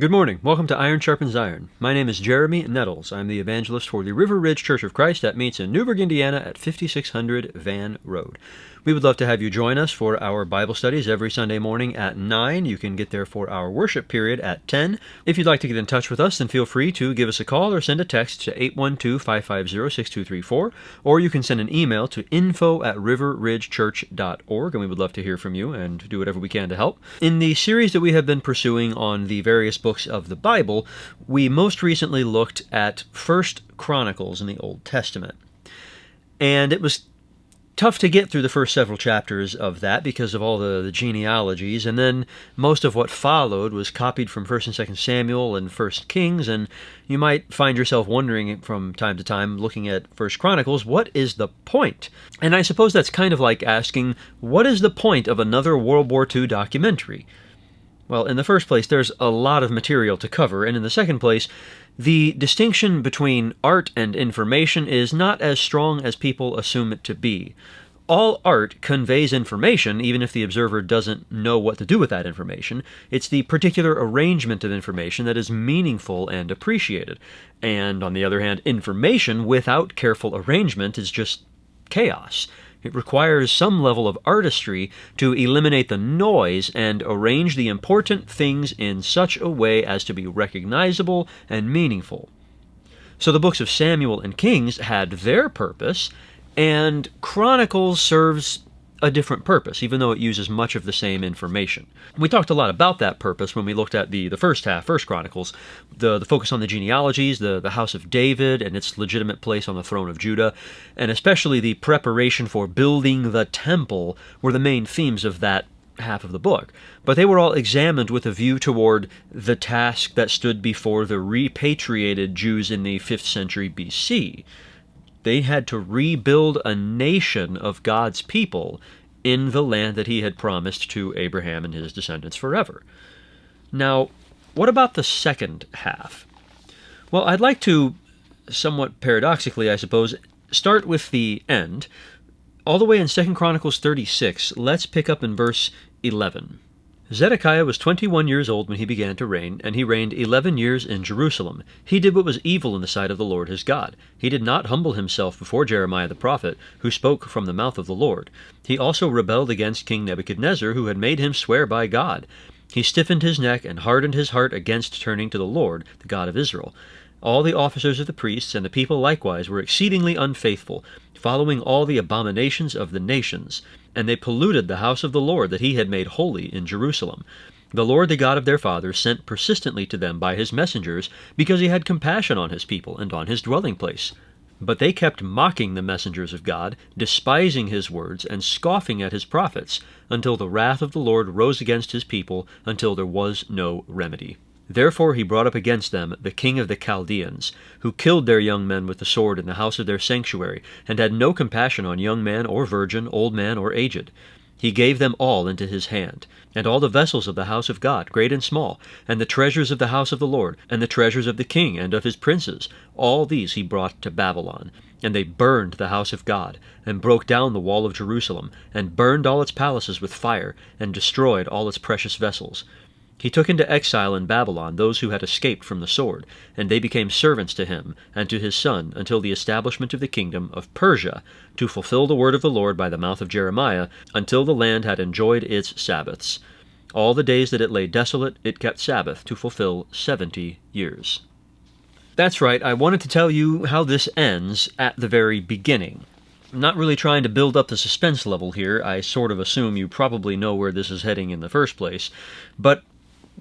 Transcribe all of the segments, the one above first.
Good morning. Welcome to Iron Sharpens Iron. My name is Jeremy Nettles. I'm the evangelist for the River Ridge Church of Christ that meets in Newburgh, Indiana at 5600 Van Road. We would love to have you join us for our Bible studies every Sunday morning at 9. You can get there for our worship period at 10. If you'd like to get in touch with us, then feel free to give us a call or send a text to 812-550-6234, or you can send an email to info@riverridgechurch.org, and we would love to hear from you and do whatever we can to help. In the series that we have been pursuing on the various books of the Bible, we most recently looked at 1 Chronicles in the Old Testament. And it was tough to get through the first several chapters of that because of all the genealogies, and then most of what followed was copied from 1st and 2nd Samuel and 1st Kings, and you might find yourself wondering from time to time, looking at 1st Chronicles, what is the point? And I suppose that's kind of like asking, what is the point of another World War II documentary? Well, in the first place, there's a lot of material to cover, and in the second place, the distinction between art and information is not as strong as people assume it to be. All art conveys information, even if the observer doesn't know what to do with that information. It's the particular arrangement of information that is meaningful and appreciated. And on the other hand, information without careful arrangement is just chaos. It requires some level of artistry to eliminate the noise and arrange the important things in such a way as to be recognizable and meaningful. So the books of Samuel and Kings had their purpose, and Chronicles serves a different purpose, even though it uses much of the same information. We talked a lot about that purpose when we looked at the first half, 1 Chronicles, the focus on the genealogies, the house of David and its legitimate place on the throne of Judah, and especially the preparation for building the temple were the main themes of that half of the book. But they were all examined with a view toward the task that stood before the repatriated Jews in the 5th century BC. They had to rebuild a nation of God's people in the land that he had promised to Abraham and his descendants forever. Now, what about the second half? Well, I'd like to, somewhat paradoxically, I suppose, start with the end. All the way in 2 Chronicles 36, let's pick up in verse 11. Zedekiah was 21 years old when he began to reign, and he reigned 11 years in Jerusalem. He did what was evil in the sight of the Lord his God. He did not humble himself before Jeremiah the prophet, who spoke from the mouth of the Lord. He also rebelled against King Nebuchadnezzar, who had made him swear by God. He stiffened his neck and hardened his heart against turning to the Lord, the God of Israel. All the officers of the priests and the people likewise were exceedingly unfaithful, following all the abominations of the nations, and they polluted the house of the Lord that he had made holy in Jerusalem. The Lord, the God of their fathers, sent persistently to them by his messengers, because he had compassion on his people and on his dwelling place. But they kept mocking the messengers of God, despising his words, and scoffing at his prophets, until the wrath of the Lord rose against his people, until there was no remedy. Therefore he brought up against them the king of the Chaldeans, who killed their young men with the sword in the house of their sanctuary, and had no compassion on young man or virgin, old man or aged. He gave them all into his hand, and all the vessels of the house of God, great and small, and the treasures of the house of the Lord, and the treasures of the king and of his princes, all these he brought to Babylon. And they burned the house of God, and broke down the wall of Jerusalem, and burned all its palaces with fire, and destroyed all its precious vessels. He took into exile in Babylon those who had escaped from the sword, and they became servants to him and to his son until the establishment of the kingdom of Persia, to fulfill the word of the Lord by the mouth of Jeremiah, until the land had enjoyed its Sabbaths. All the days that it lay desolate, it kept Sabbath to fulfill 70 years. That's right, I wanted to tell you how this ends at the very beginning. I'm not really trying to build up the suspense level here. I sort of assume you probably know where this is heading in the first place, but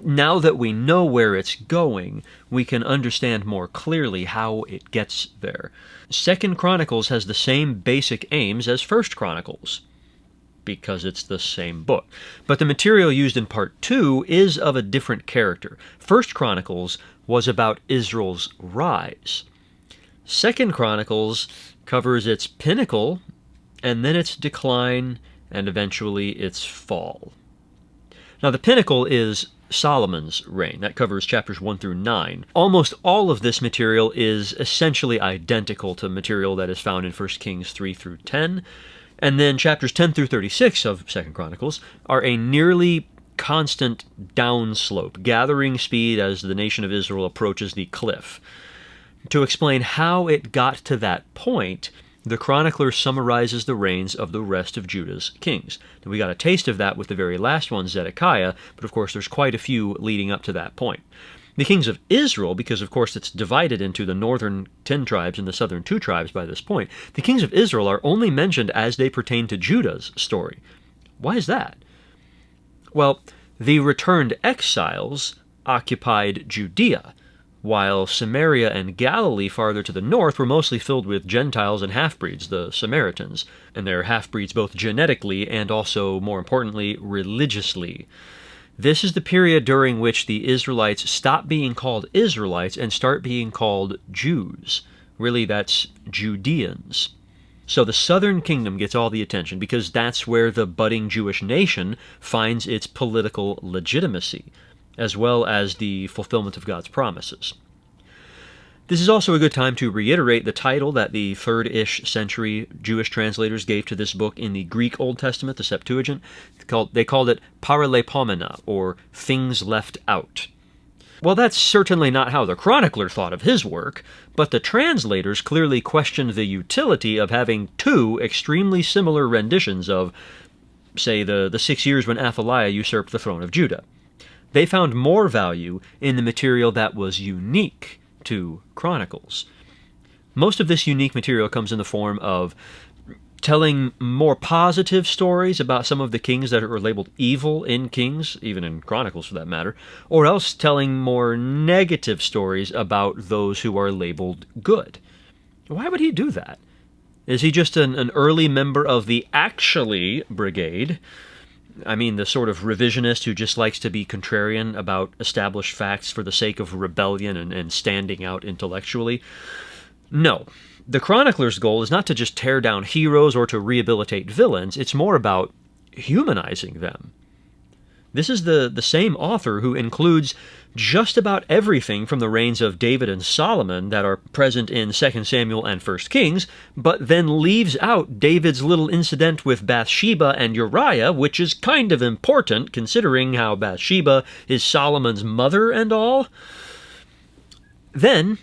now that we know where it's going, we can understand more clearly how it gets there. 2 Chronicles has the same basic aims as 1 Chronicles, because it's the same book. But the material used in Part 2 is of a different character. 1 Chronicles was about Israel's rise. 2 Chronicles covers its pinnacle, and then its decline, and eventually its fall. Now the pinnacle is Solomon's reign. That covers chapters 1 through 9. Almost all of this material is essentially identical to material that is found in 1 Kings 3 through 10. And then chapters 10 through 36 of 2 Chronicles are a nearly constant downslope, gathering speed as the nation of Israel approaches the cliff. To explain how it got to that point, the chronicler summarizes the reigns of the rest of Judah's kings. Now, we got a taste of that with the very last one, Zedekiah, but of course there's quite a few leading up to that point. The kings of Israel, because of course it's divided into the northern 10 tribes and the southern 2 tribes by this point, the kings of Israel are only mentioned as they pertain to Judah's story. Why is that? Well, the returned exiles occupied Judea, while Samaria and Galilee farther to the north were mostly filled with Gentiles and half-breeds, the Samaritans, and they're half-breeds both genetically and also, more importantly, religiously. This is the period during which the Israelites stop being called Israelites and start being called Jews. Really, that's Judeans. So the southern kingdom gets all the attention because that's where the budding Jewish nation finds its political legitimacy, as well as the fulfillment of God's promises. This is also a good time to reiterate the title that the 3rd-ish century Jewish translators gave to this book in the Greek Old Testament, the Septuagint. They called it Paralepomena, or Things Left Out. Well, that's certainly not how the chronicler thought of his work, but the translators clearly questioned the utility of having 2 extremely similar renditions of, say, the 6 years when Athaliah usurped the throne of Judah. They found more value in the material that was unique to Chronicles. Most of this unique material comes in the form of telling more positive stories about some of the kings that are labeled evil in Kings, even in Chronicles for that matter, or else telling more negative stories about those who are labeled good. Why would he do that? Is he just an early member of the actually brigade? I mean, the sort of revisionist who just likes to be contrarian about established facts for the sake of rebellion and standing out intellectually? No. The chronicler's goal is not to just tear down heroes or to rehabilitate villains. It's more about humanizing them. This is the same author who includes just about everything from the reigns of David and Solomon that are present in 2 Samuel and 1 Kings, but then leaves out David's little incident with Bathsheba and Uriah, which is kind of important considering how Bathsheba is Solomon's mother and all. Then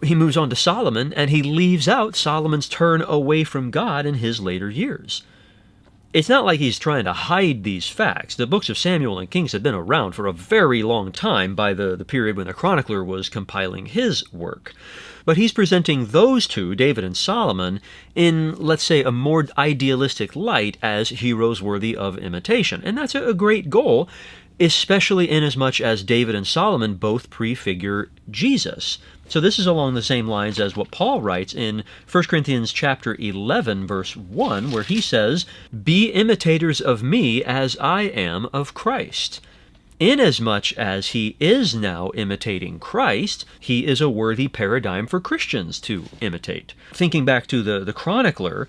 he moves on to Solomon, and he leaves out Solomon's turn away from God in his later years. It's not like he's trying to hide these facts. The books of Samuel and Kings had been around for a very long time by the period when the chronicler was compiling his work. But he's presenting those 2, David and Solomon, in, let's say, a more idealistic light as heroes worthy of imitation. And that's a great goal, especially inasmuch as David and Solomon both prefigure Jesus. So this is along the same lines as what Paul writes in 1 Corinthians chapter 11, verse 1, where he says, "Be imitators of me as I am of Christ." Inasmuch as he is now imitating Christ, he is a worthy paradigm for Christians to imitate. Thinking back to the chronicler,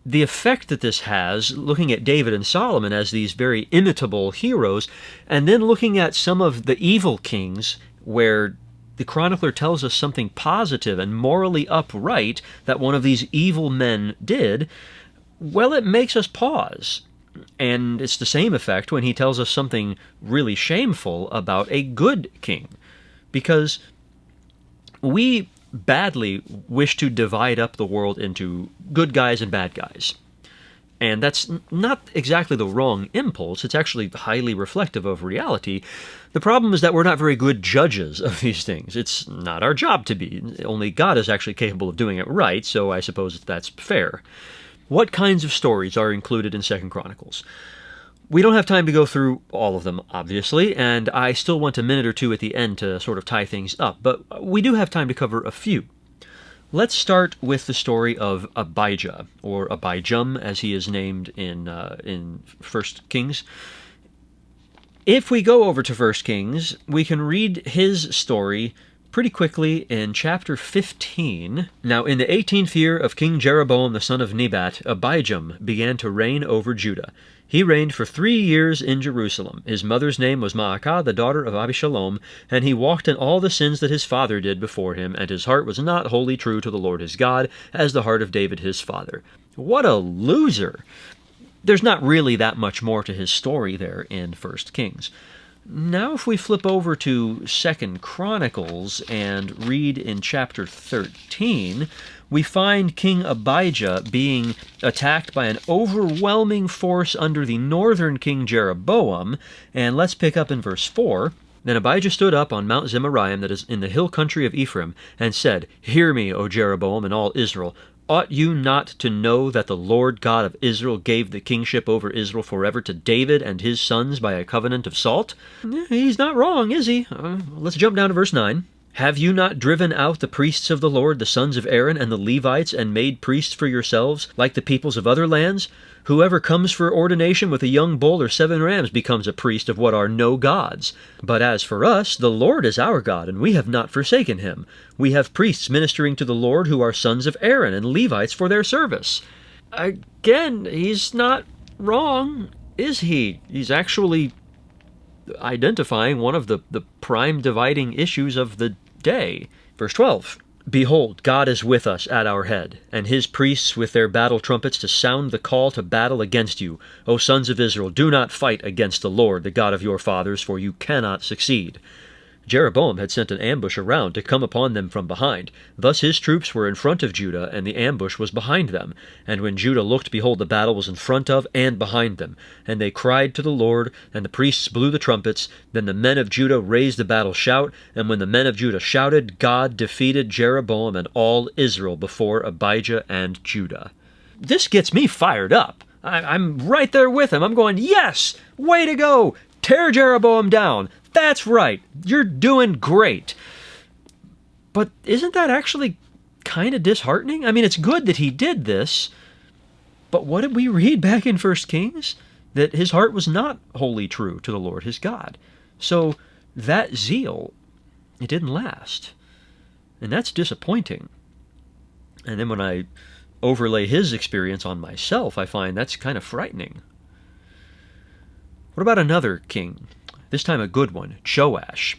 the effect that this has, looking at David and Solomon as these very imitable heroes, and then looking at some of the evil kings where the chronicler tells us something positive and morally upright that one of these evil men did, well, it makes us pause. And it's the same effect when he tells us something really shameful about a good king. Because we badly wish to divide up the world into good guys and bad guys. And that's not exactly the wrong impulse. It's actually highly reflective of reality. The problem is that we're not very good judges of these things. It's not our job to be. Only God is actually capable of doing it right, so I suppose that's fair. What kinds of stories are included in 2 Chronicles? We don't have time to go through all of them, obviously, and I still want a minute or 2 at the end to sort of tie things up, but we do have time to cover a few. Let's start with the story of Abijah, or Abijam, as he is named in 1 Kings. If we go over to 1 Kings, we can read his story pretty quickly in chapter 15. Now, in the 18th year of King Jeroboam the son of Nebat, Abijam began to reign over Judah. He reigned for 3 years in Jerusalem. His mother's name was Maacah, the daughter of Abishalom, and he walked in all the sins that his father did before him, and his heart was not wholly true to the Lord his God, as the heart of David his father. What a loser! there's not really that much more to his story there in 1 Kings. Now if we flip over to 2 Chronicles and read in chapter 13, we find King Abijah being attacked by an overwhelming force under the northern king Jeroboam, and let's pick up in verse 4. Then Abijah stood up on Mount Zemaraim, that is in the hill country of Ephraim, and said, Hear me, O Jeroboam and all Israel. Ought you not to know that the Lord God of Israel gave the kingship over Israel forever to David and his sons by a covenant of salt? He's not wrong, is he? Let's jump down to verse 9. Have you not driven out the priests of the Lord, the sons of Aaron, and the Levites, and made priests for yourselves, like the peoples of other lands? Whoever comes for ordination with a young bull or 7 rams becomes a priest of what are no gods. But as for us, the Lord is our God, and we have not forsaken him. We have priests ministering to the Lord who are sons of Aaron, and Levites for their service. Again, he's not wrong, is he? He's actually identifying one of the prime dividing issues of the day. Verse 12. Behold, God is with us at our head, and his priests with their battle trumpets to sound the call to battle against you. O sons of Israel, do not fight against the Lord, the God of your fathers, for you cannot succeed. Jeroboam had sent an ambush around to come upon them from behind. Thus his troops were in front of Judah, and the ambush was behind them. And when Judah looked, behold, the battle was in front of and behind them. And they cried to the Lord, and the priests blew the trumpets. Then the men of Judah raised the battle shout, and when the men of Judah shouted, God defeated Jeroboam and all Israel before Abijah and Judah. This gets me fired up. I'm right there with him. I'm going, yes, way to go. Tear Jeroboam down. That's right. You're doing great. But isn't that actually kind of disheartening? I mean, it's good that he did this, but what did we read back in 1 Kings? That his heart was not wholly true to the Lord his God. So that zeal, it didn't last. And that's disappointing. And then when I overlay his experience on myself, I find that's kind of frightening. What about another king? This time a good one, Joash.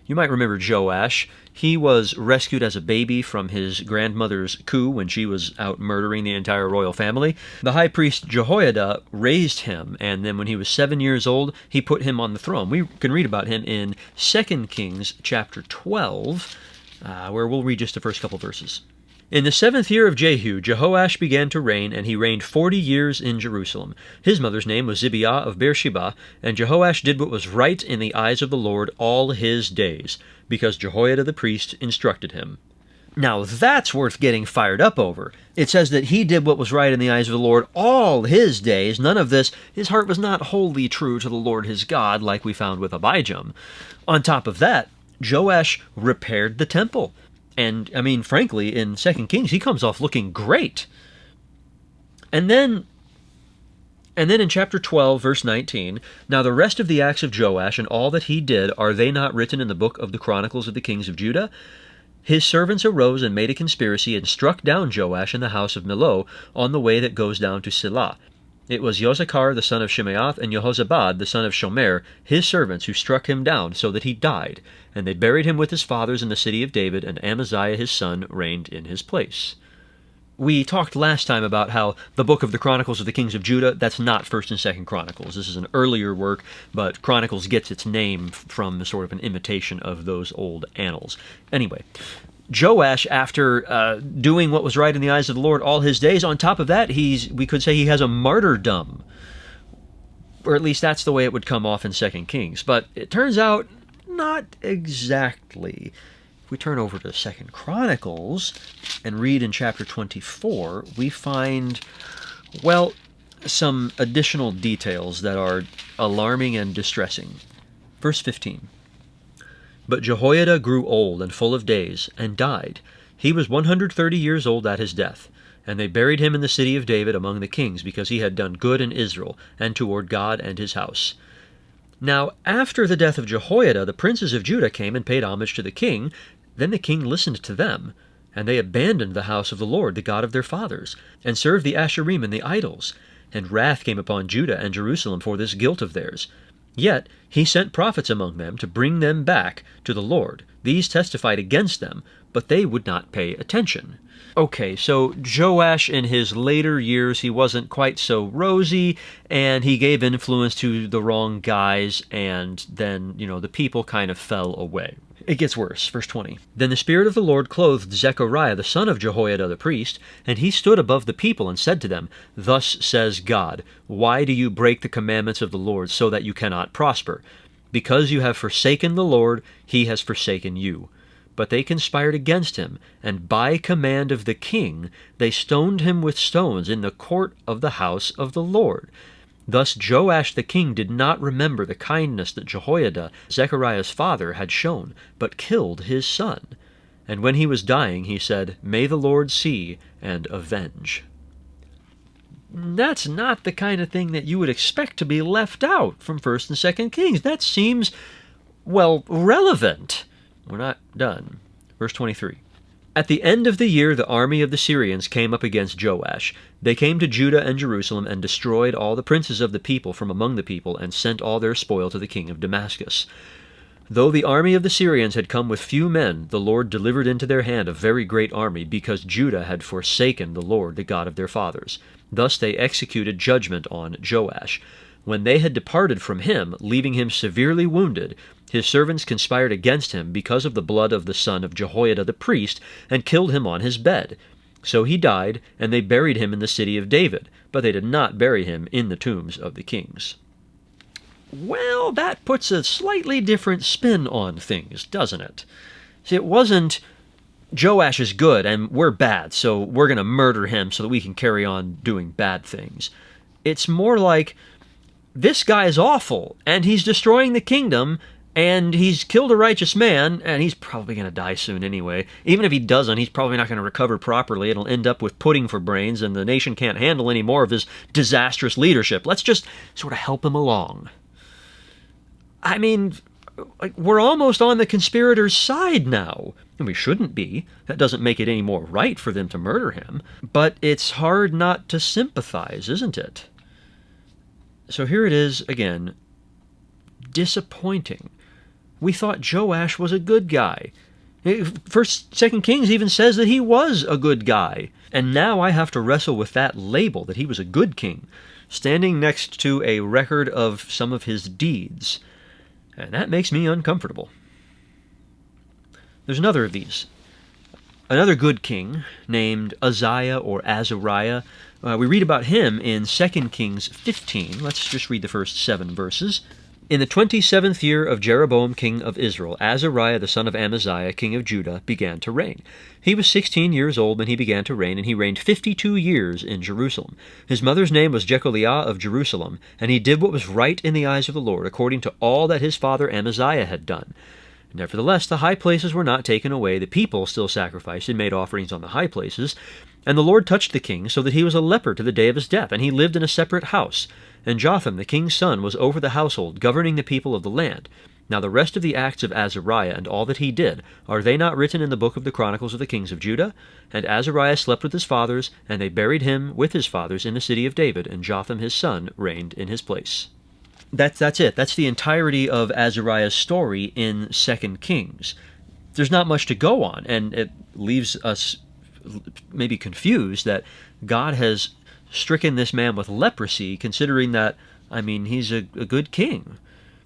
You might remember Joash. He was rescued as a baby from his grandmother's coup when she was out murdering the entire royal family. The high priest Jehoiada raised him, and then when he was 7 years old, he put him on the throne. We can read about him in 2 Kings chapter 12, where we'll read just the first couple verses. In the 7th year of Jehu, Jehoash began to reign, and he reigned 40 years in Jerusalem. His mother's name was Zibiah of Beersheba, and Jehoash did what was right in the eyes of the Lord all his days, because Jehoiada the priest instructed him. Now that's worth getting fired up over. It says that he did what was right in the eyes of the Lord all his days. None of this, his heart was not wholly true to the Lord his God, like we found with Abijam. On top of that, Joash repaired the temple. And, I mean, frankly, in 2 Kings, he comes off looking great. And then in chapter 12, verse 19, Now the rest of the acts of Joash and all that he did, are they not written in the book of the Chronicles of the kings of Judah? His servants arose and made a conspiracy and struck down Joash in the house of Millo on the way that goes down to Silah. It was Josachar the son of Shimeath and Jehozabad the son of Shomer, his servants, who struck him down, so that he died. And they buried him with his fathers in the city of David, and Amaziah his son reigned in his place. We talked last time about how the book of the Chronicles of the Kings of Judah, that's not 1st and 2nd Chronicles. This is an earlier work, but Chronicles gets its name from sort of an imitation of those old annals. Anyway, Joash, after doing what was right in the eyes of the Lord all his days, on top of that, we could say he has a martyrdom. Or at least that's the way it would come off in 2 Kings. But it turns out, not exactly. If we turn over to 2 Chronicles and read in chapter 24, we find, well, some additional details that are alarming and distressing. Verse 15. But Jehoiada grew old and full of days, and died. He was 130 years old at his death. And they buried him in the city of David among the kings, because he had done good in Israel, and toward God and his house. Now, after the death of Jehoiada, the princes of Judah came and paid homage to the king. Then the king listened to them, and they abandoned the house of the Lord, the God of their fathers, and served the Asherim and the idols. And wrath came upon Judah and Jerusalem for this guilt of theirs. Yet he sent prophets among them to bring them back to the Lord. These testified against them, but they would not pay attention. Okay, so Joash in his later years, he wasn't quite so rosy, and he gave influence to the wrong guys, and then, the people kind of fell away. It gets worse. Verse 20. Then the Spirit of the Lord clothed Zechariah the son of Jehoiada the priest, and he stood above the people and said to them, Thus says God, why do you break the commandments of the Lord so that you cannot prosper? Because you have forsaken the Lord, he has forsaken you. But they conspired against him, and by command of the king they stoned him with stones in the court of the house of the Lord. Thus Joash the king did not remember the kindness that Jehoiada, Zechariah's father, had shown, but killed his son. And when he was dying, he said, May the Lord see and avenge. That's not the kind of thing that you would expect to be left out from 1st and 2nd Kings. That seems, relevant. We're not done. Verse 23. At the end of the year, the army of the Syrians came up against Joash. They came to Judah and Jerusalem and destroyed all the princes of the people from among the people and sent all their spoil to the king of Damascus. Though the army of the Syrians had come with few men, the Lord delivered into their hand a very great army, because Judah had forsaken the Lord, the God of their fathers. Thus they executed judgment on Joash. When they had departed from him, leaving him severely wounded, his servants conspired against him because of the blood of the son of Jehoiada the priest, and killed him on his bed. So he died, and they buried him in the city of David, but they did not bury him in the tombs of the kings. Well, that puts a slightly different spin on things, doesn't it? See, it wasn't Joash is good and we're bad, so we're going to murder him so that we can carry on doing bad things. It's more like, this guy is awful, and he's destroying the kingdom, and he's killed a righteous man, and he's probably going to die soon anyway. Even if he doesn't, he's probably not going to recover properly. It'll end up with pudding for brains, and the nation can't handle any more of his disastrous leadership. Let's just sort of help him along. I mean, we're almost on the conspirators' side now. And we shouldn't be. That doesn't make it any more right for them to murder him. But it's hard not to sympathize, isn't it? So here it is again. Disappointing. We thought Joash was a good guy. 1st, 2nd Kings even says that he was a good guy. And now I have to wrestle with that label that he was a good king, standing next to a record of some of his deeds. And that makes me uncomfortable. There's another of these. Another good king named Uzziah or Azariah. We read about him in 2 Kings 15. Let's just read the first 7 verses. In the 27th year of Jeroboam king of Israel, Azariah the son of Amaziah king of Judah began to reign. He was 16 years old when he began to reign, and he reigned 52 years in Jerusalem. His mother's name was Jecholiah of Jerusalem, and he did what was right in the eyes of the Lord, according to all that his father Amaziah had done. Nevertheless, the high places were not taken away. The people still sacrificed and made offerings on the high places. And the Lord touched the king, so that he was a leper to the day of his death, and he lived in a separate house. And Jotham, the king's son, was over the household, governing the people of the land. Now the rest of the acts of Azariah and all that he did, are they not written in the book of the Chronicles of the kings of Judah? And Azariah slept with his fathers, and they buried him with his fathers in the city of David, and Jotham his son reigned in his place. That's it. That's the entirety of Azariah's story in 2 Kings. There's not much to go on, and it leaves us maybe confused that God has stricken this man with leprosy, considering that, he's a good king.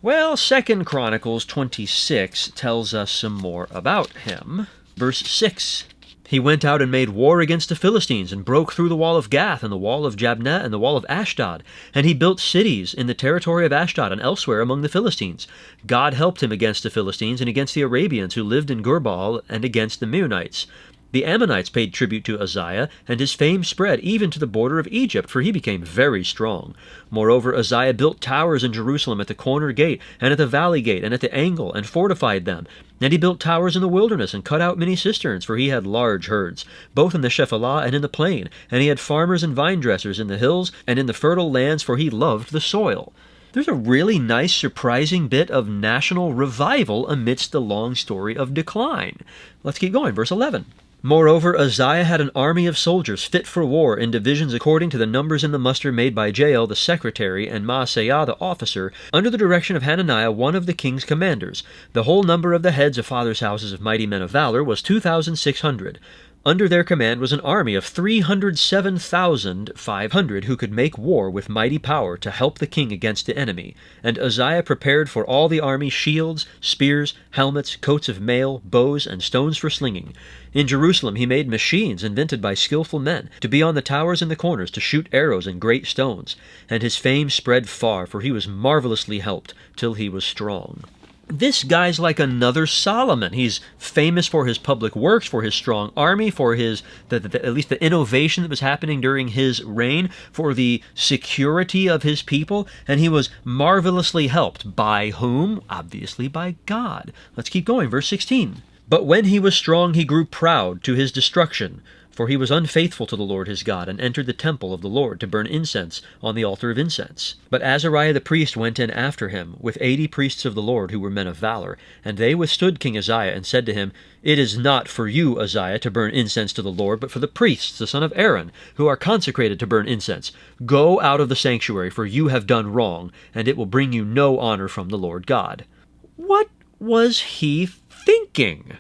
Well, 2 Chronicles 26 tells us some more about him. Verse 6. He went out and made war against the Philistines, and broke through the wall of Gath, and the wall of Jabneh, and the wall of Ashdod. And he built cities in the territory of Ashdod and elsewhere among the Philistines. God helped him against the Philistines and against the Arabians who lived in Gurbaal, and against the Meunites. The Ammonites paid tribute to Uzziah, and his fame spread even to the border of Egypt, for he became very strong. Moreover, Uzziah built towers in Jerusalem at the corner gate, and at the valley gate, and at the angle, and fortified them. And he built towers in the wilderness, and cut out many cisterns, for he had large herds, both in the Shephelah and in the plain. And he had farmers and vine dressers in the hills, and in the fertile lands, for he loved the soil. There's a really nice, surprising bit of national revival amidst the long story of decline. Let's keep going. Verse 11. Moreover, Uzziah had an army of soldiers fit for war in divisions according to the numbers in the muster made by Jael the secretary and Maaseiah the officer, under the direction of Hananiah one of the king's commanders. The whole number of the heads of fathers' houses of mighty men of valor was 2,600. Under their command was an army of 307,500 who could make war with mighty power to help the king against the enemy. And Uzziah prepared for all the army shields, spears, helmets, coats of mail, bows, and stones for slinging. In Jerusalem he made machines invented by skillful men, to be on the towers and the corners, to shoot arrows and great stones. And his fame spread far, for he was marvelously helped, till he was strong. This guy's like another Solomon. He's famous for his public works, for his strong army, for his at least the innovation that was happening during his reign, for the security of his people, and he was marvelously helped. By whom? Obviously by God. Let's keep going. Verse 16. But when he was strong, he grew proud to his destruction, for he was unfaithful to the Lord his God, and entered the temple of the Lord to burn incense on the altar of incense. But Azariah the priest went in after him, with 80 priests of the Lord who were men of valor. And they withstood King Uzziah, and said to him, It is not for you, Uzziah, to burn incense to the Lord, but for the priests, the son of Aaron, who are consecrated to burn incense. Go out of the sanctuary, for you have done wrong, and it will bring you no honor from the Lord God. What was he thinking?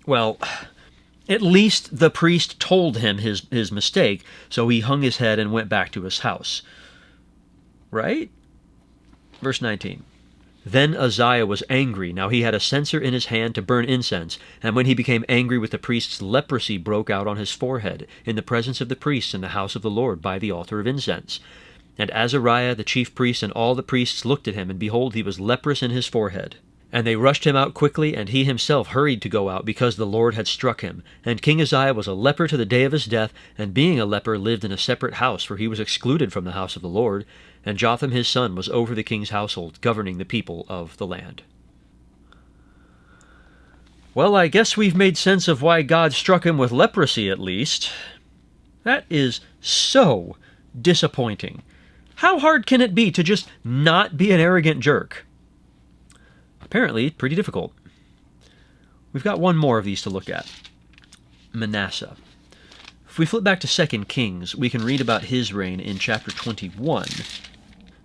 Well, at least the priest told him his mistake, so he hung his head and went back to his house. Right? Verse 19. Then Uzziah was angry. Now he had a censer in his hand to burn incense, and when he became angry with the priests, leprosy broke out on his forehead, in the presence of the priests in the house of the Lord by the altar of incense. And Azariah the chief priest and all the priests looked at him, and behold, he was leprous in his forehead. And they rushed him out quickly, and he himself hurried to go out, because the Lord had struck him. And King Uzziah was a leper to the day of his death, and being a leper lived in a separate house, for he was excluded from the house of the Lord. And Jotham his son was over the king's household, governing the people of the land. Well, I guess we've made sense of why God struck him with leprosy, at least. That is so disappointing. How hard can it be to just not be an arrogant jerk? Apparently, pretty difficult. We've got one more of these to look at. Manasseh. If we flip back to 2 Kings, we can read about his reign in chapter 21.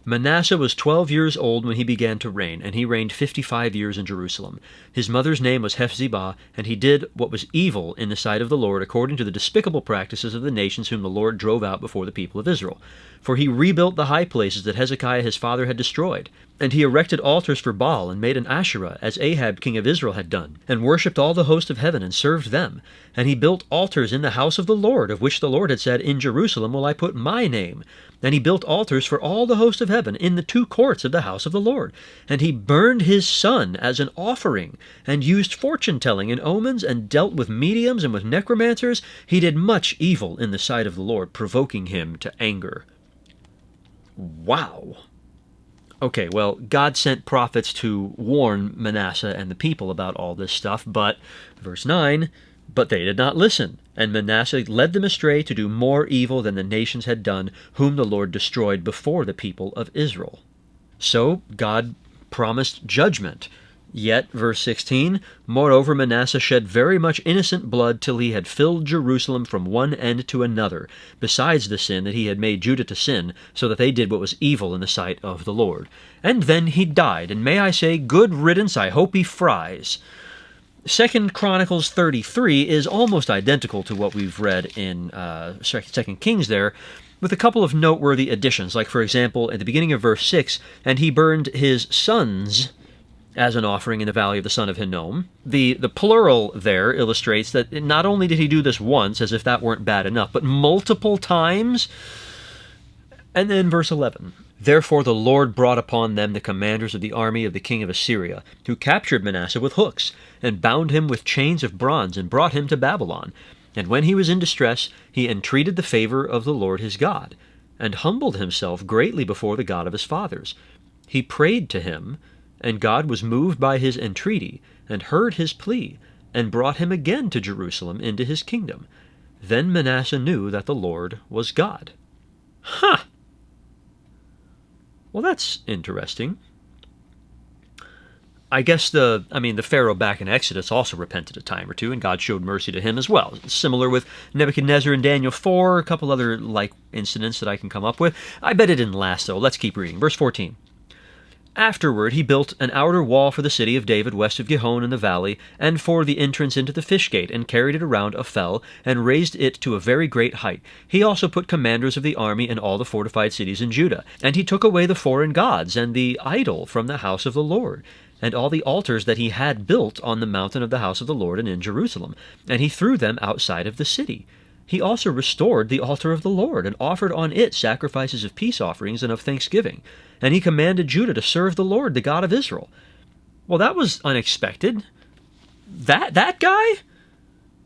Manasseh was 12 years old when he began to reign, and he reigned 55 years in Jerusalem. His mother's name was Hephzibah, and he did what was evil in the sight of the Lord, according to the despicable practices of the nations whom the Lord drove out before the people of Israel. For he rebuilt the high places that Hezekiah his father had destroyed. And he erected altars for Baal, and made an Asherah, as Ahab king of Israel had done, and worshipped all the host of heaven, and served them. And he built altars in the house of the Lord, of which the Lord had said, In Jerusalem will I put my name. And he built altars for all the host of heaven in the 2 courts of the house of the Lord. And he burned his son as an offering, and used fortune-telling and omens, and dealt with mediums and with necromancers. He did much evil in the sight of the Lord, provoking him to anger. Wow. Okay, well, God sent prophets to warn Manasseh and the people about all this stuff, but, verse 9, but they did not listen, and Manasseh led them astray to do more evil than the nations had done, whom the Lord destroyed before the people of Israel. So God promised judgment. Yet, verse 16, moreover Manasseh shed very much innocent blood till he had filled Jerusalem from one end to another, besides the sin that he had made Judah to sin, so that they did what was evil in the sight of the Lord. And then he died, and may I say, good riddance, I hope he fries. 2 Chronicles 33 is almost identical to what we've read in 2 Kings there, with a couple of noteworthy additions, like, for example, at the beginning of verse 6, and he burned his sons as an offering in the valley of the son of Hinnom. The plural there illustrates that not only did he do this once, as if that weren't bad enough, but multiple times. And then verse 11, therefore the Lord brought upon them the commanders of the army of the king of Assyria, who captured Manasseh with hooks, and bound him with chains of bronze, and brought him to Babylon. And when he was in distress, he entreated the favor of the Lord his God, and humbled himself greatly before the God of his fathers. He prayed to him, and God was moved by his entreaty, and heard his plea, and brought him again to Jerusalem into his kingdom. Then Manasseh knew that the Lord was God. Ha! Well, that's interesting. I guess the Pharaoh back in Exodus also repented a time or two, and God showed mercy to him as well. Similar with Nebuchadnezzar in Daniel 4, a couple other like incidents that I can come up with. I bet it didn't last, though. Let's keep reading. Verse 14. Afterward he built an outer wall for the city of David west of Gihon in the valley, and for the entrance into the fish gate, and carried it around a fell, and raised it to a very great height. He also put commanders of the army in all the fortified cities in Judah. And he took away the foreign gods, and the idol from the house of the Lord, and all the altars that he had built on the mountain of the house of the Lord and in Jerusalem, and he threw them outside of the city. He also restored the altar of the Lord, and offered on it sacrifices of peace offerings and of thanksgiving. And he commanded Judah to serve the Lord, the God of Israel. Well, that was unexpected. That guy?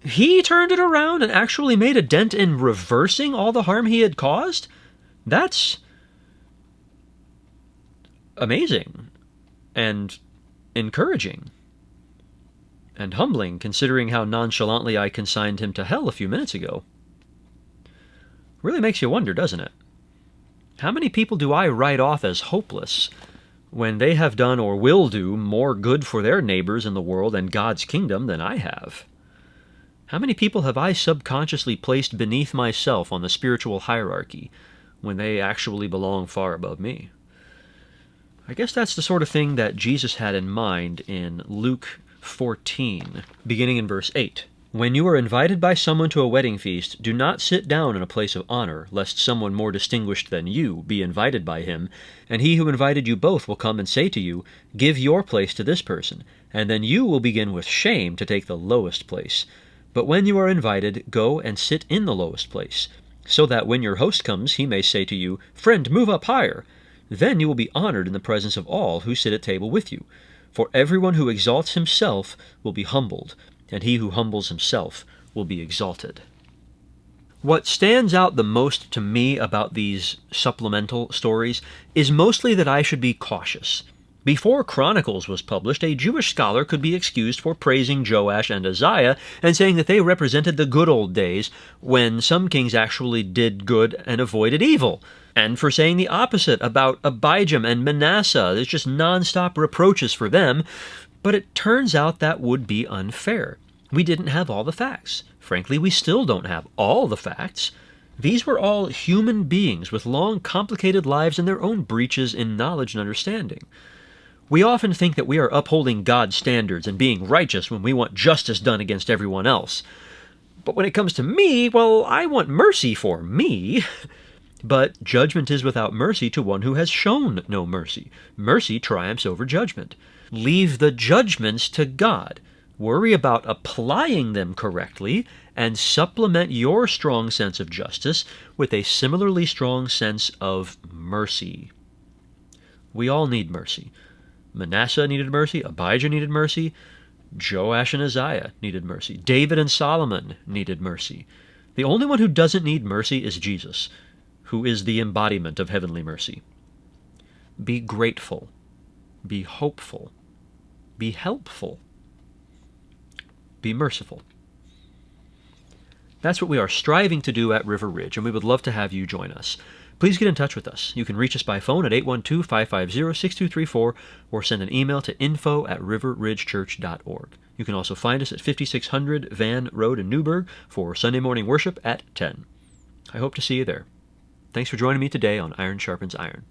He turned it around and actually made a dent in reversing all the harm he had caused? That's amazing and encouraging and humbling, considering how nonchalantly I consigned him to hell a few minutes ago. Really makes you wonder, doesn't it? How many people do I write off as hopeless when they have done or will do more good for their neighbors in the world and God's kingdom than I have? How many people have I subconsciously placed beneath myself on the spiritual hierarchy when they actually belong far above me? I guess that's the sort of thing that Jesus had in mind in Luke 14, beginning in verse 8. When you are invited by someone to a wedding feast, do not sit down in a place of honor, lest someone more distinguished than you be invited by him, and he who invited you both will come and say to you, give your place to this person, and then you will begin with shame to take the lowest place. But when you are invited, go and sit in the lowest place, so that when your host comes, he may say to you, friend, move up higher. Then you will be honored in the presence of all who sit at table with you. For everyone who exalts himself will be humbled, and he who humbles himself will be exalted. What stands out the most to me about these supplemental stories is mostly that I should be cautious. Before Chronicles was published, a Jewish scholar could be excused for praising Joash and Uzziah and saying that they represented the good old days when some kings actually did good and avoided evil, and for saying the opposite about Abijam and Manasseh. There's just nonstop reproaches for them. But it turns out that would be unfair. We didn't have all the facts. Frankly, we still don't have all the facts. These were all human beings with long, complicated lives and their own breaches in knowledge and understanding. We often think that we are upholding God's standards and being righteous when we want justice done against everyone else. But when it comes to me, well, I want mercy for me. But judgment is without mercy to one who has shown no mercy. Mercy triumphs over judgment. Leave the judgments to God. Worry about applying them correctly, and supplement your strong sense of justice with a similarly strong sense of mercy. We all need mercy. Manasseh needed mercy, Abijah needed mercy, Joash and Uzziah needed mercy, David and Solomon needed mercy. The only one who doesn't need mercy is Jesus, who is the embodiment of heavenly mercy. Be grateful. Be hopeful. Be helpful. Be merciful. That's what we are striving to do at River Ridge, and we would love to have you join us. Please get in touch with us. You can reach us by phone at 812-550-6234 or send an email to info@riverridgechurch.org. You can also find us at 5600 Van Road in Newburgh for Sunday morning worship at 10. I hope to see you there. Thanks for joining me today on Iron Sharpens Iron.